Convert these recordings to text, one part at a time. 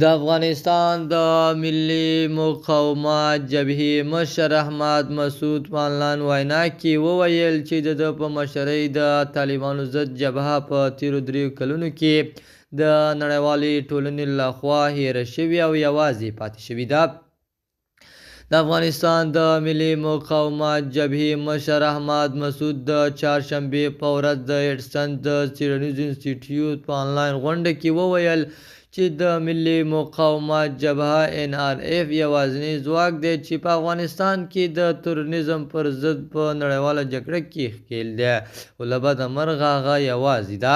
د افغانستان د ملي مقاومت جبهې مشر احمد مسعود په آنلاین وینا کې وویل چې د ده په مشرۍ د طالبانو ضد جبهه په تېرو 3 کلونو کې د نړیوالې ټولنې لخوا هېره شوې او یوازې پاتې شوې ده. د افغانستان د ملي مقاومت جبهې مشر احمد مسعود د چهارشنبې په ورځ د هډسن د څیړنیز انسټیټیوټ په آنلاین غونډه کې وویل چې د ملي مقاومت جبهه NRF یوازینی ځواک دی چې په افغانستان کې د تروریزم پر ضد په نړیواله جګړه کې ښکېل دی او له بده مرغه هغه یوازې ده.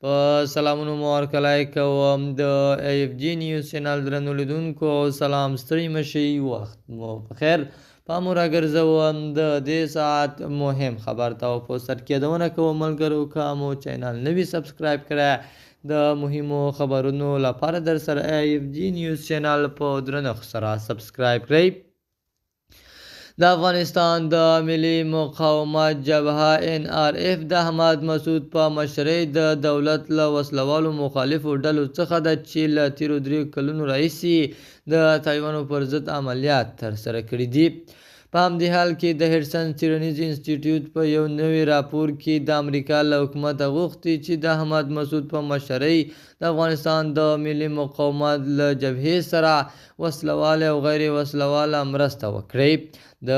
په سلامونو مو ورکړی کوم د AFG نیوز چینل درنو لیدونکو، سلام، ستړي مه شئ، وخت مو په خیر. پام راګرځوم د دې ساعت مهم خبر ته او په سر کېدونه کوم ملګرو که مو چینل نوي سبسکرایب کړی د مهمو خبرونو لپاره در سره AFG نیوز چینل په درنښت سره سبسکرایب کړئ. د افغانستان د ملي مقاومت جبهه NRF د احمد مسعود په مشرۍ د دولت له وسلوالو مخالفو ډلو څخه ده چې له تېرو 3 کلونو راهیسې د طالبانو پر ضد عملیات ترسره کړي دي. په همدې حال کې د هډسن څیړنیز انسټیټیوټ په یو نوي راپور کې د امریکا له حکومته غوښتي چې د احمد مسعود په مشرۍ د افغانستان د ملي مقاومت له جبهې سره وسلواله او غیر وسلواله مرسته وکړي. د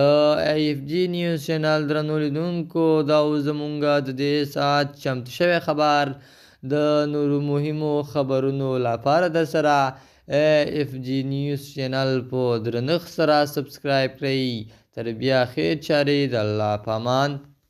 AFG نیوز چینل درنو لیدونکو، دا زمونږ د دې ساعت چمتو شوی خبر. د نورو مهمو خبرونو لپاره در سره AFG نیوز چینل په درنښت سره سبسکرایب کړئ. تر بیا خیر چارې، د الله په امان.